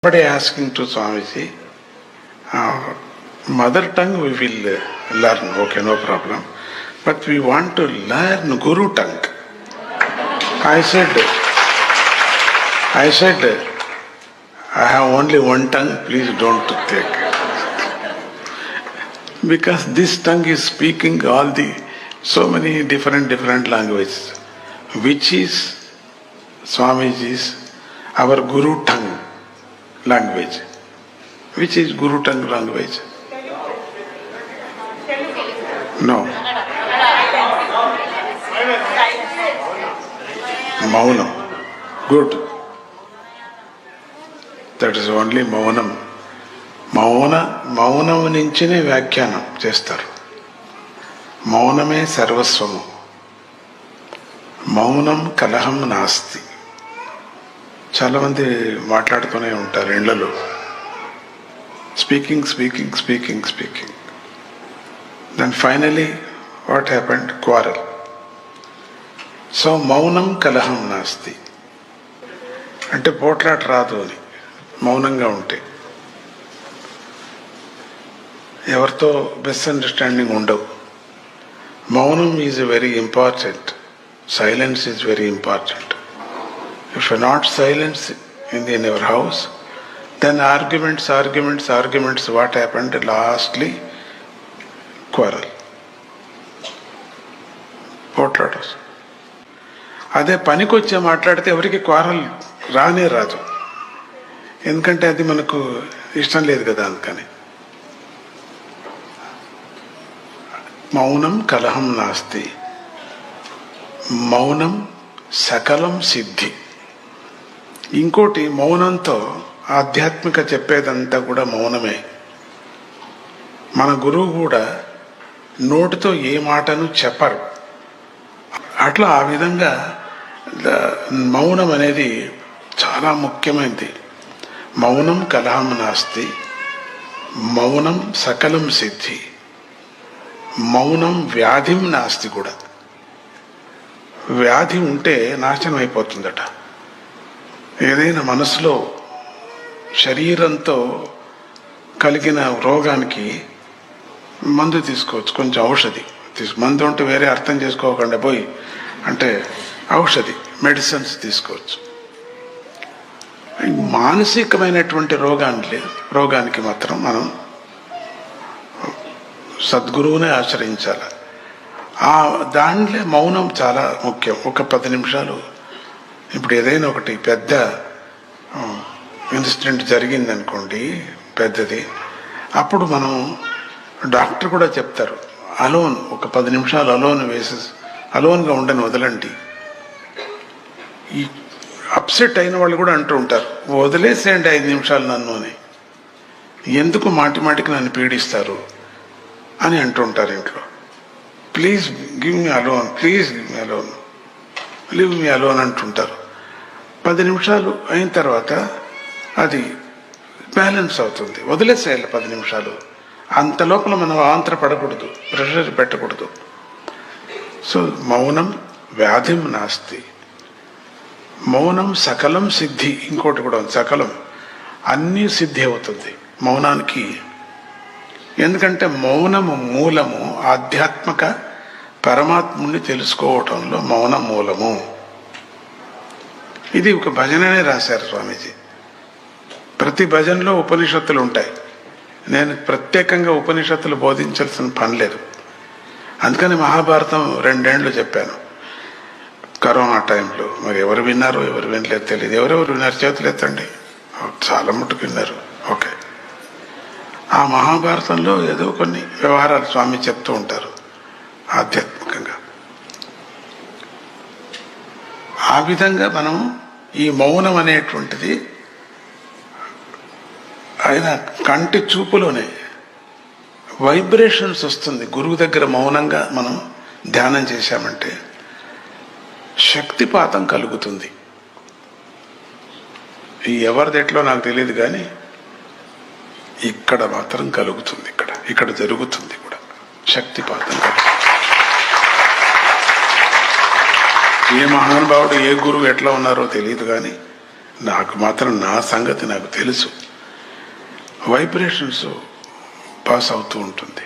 Somebody asking to Swamiji, mother tongue we will learn, okay, no problem. But we want to learn Guru tongue. I said, I have only one tongue, please don't take. Because this tongue is speaking so many different languages, which is Swamiji's, our Guru tongue language. Which is Guru tongue language? No. Maunam. Good. That is only Maunam. మౌనం నుంచినే వ్యాఖ్యానం చేస్తారు. మౌనమే సర్వస్వము. మౌనం కలహం నాస్తి. చాలా మంది మాట్లాడుతూనే ఉంటారు ఇళ్లలో. Speaking. Then finally what happened? Quarrel. So మౌనం కలహం నాస్తి అంటే పోట్లాట రాదు అని, మౌనంగా ఉంటే ఎవరితో మిస్అండర్స్టాండింగ్ ఉండవు. మౌనం is very important. Silence is very important. If you are not silent in your house, then arguments, what happened? Lastly, quarrel. పోట్లాడస్. అదే పనికి వచ్చే మాట్లాడితే ఎవరికి క్వారల్ రానే రాదు. ఎందుకంటే అది మనకు ఇష్టం లేదు కదా, అందుకని. మౌనం కలహం నాస్తి. మౌనం సకలం సిద్ధి. ఇంకోటి, మౌనంతో ఆధ్యాత్మిక చెప్పేదంతా కూడా మౌనమే. మన గురువు కూడా నోటితో ఏ మాటను చెప్పరు. అట్లా ఆ విధంగా మౌనం అనేది చాలా ముఖ్యమైనది. మౌనం కలహం నాస్తి. మౌనం సకలం సిద్ధి. మౌనం వ్యాధిం నాస్తి కూడా. వ్యాధి ఉంటే నాశనం అయిపోతుందట. ఏదైనా మనసులో శరీరంతో కలిగిన రోగానికి మందు తీసుకోవచ్చు, కొంచెం ఔషధి మందు ఉంటే వేరే అర్థం చేసుకోకుండా పోయి అంటే ఔషధి మెడిసిన్స్ తీసుకోవచ్చు. మానసికమైనటువంటి రోగానికి మాత్రం మనం సద్గురువునే ఆశ్రయించాలి. దాంట్లో మౌనం చాలా ముఖ్యం. ఒక 10 నిమిషాలు. ఇప్పుడు ఏదైనా ఒకటి పెద్ద ఇన్సిడెంట్ జరిగిందనుకోండి, పెద్దది, అప్పుడు మనం డాక్టర్ కూడా చెప్తారు, అలోన్ ఒక 10 నిమిషాలు అలోన్గా ఉండని వదలండి. ఈ అప్సెట్ అయిన వాళ్ళు కూడా అంటూ ఉంటారు, వదిలేసేయండి 5 నిమిషాలు నన్ను అని, ఎందుకు మాటికి నన్ను పీడిస్తారు అని అంటుంటారు ఇంట్లో. Please give me alone, live me alone అంటుంటారు. 10 నిమిషాలు అయిన తర్వాత అది బ్యాలెన్స్ అవుతుంది. వదిలేసేయాలి 10 నిమిషాలు. అంత లోపల మనం ఆంతర పడకూడదు, ప్రెషర్ పెట్టకూడదు. సో మౌనం వ్యాధిం నాస్తి. మౌనం సకలం సిద్ధి. ఇంకోటి కూడా సకలం, అన్నీ సిద్ధి అవుతుంది మౌనానికి. ఎందుకంటే మౌనము మూలము. ఆధ్యాత్మిక పరమాత్ముని తెలుసుకోవటంలో మౌనం మూలము. ఇది ఒక భజననే రాశారు స్వామీజీ. ప్రతి భజనలో ఉపనిషత్తులు ఉంటాయి. నేను ప్రత్యేకంగా ఉపనిషత్తులు బోధించాల్సిన పని లేదు. అందుకని మహాభారతం 2 ఏళ్ళు చెప్పాను కరోనా టైంలో. మరి ఎవరు విన్నారో ఎవరు వినలేదు తెలియదు. ఎవరెవరు విన్నారు చేతులు ఎత్తండి. చాలా మట్టుకు విన్నారు. ఓకే. ఆ మహాభారతంలో ఏదో కొన్ని వ్యవహారాలు స్వామి చెప్తూ ఉంటారు ఆధ్యాత్మికంగా. ఆ విధంగా మనం ఈ మౌనం అనేటువంటిది ఆయన కంటి చూపులోనే వైబ్రేషన్స్ వస్తుంది. గురువు దగ్గర మౌనంగా మనం ధ్యానం చేశామంటే శక్తిపాతం కలుగుతుంది. ఎవరిది ఎట్లో నాకు తెలియదు కానీ ఇక్కడ మాత్రం కలుగుతుంది. ఇక్కడ జరుగుతుంది కూడా శక్తిపాతం కలుగుతుంది. ఏ మహానుభావుడు ఏ గురువు ఎట్లా ఉన్నారో తెలియదు కానీ నాకు మాత్రం నా సంగతి నాకు తెలుసు. వైబ్రేషన్స్ పాస్ అవుతూ ఉంటుంది.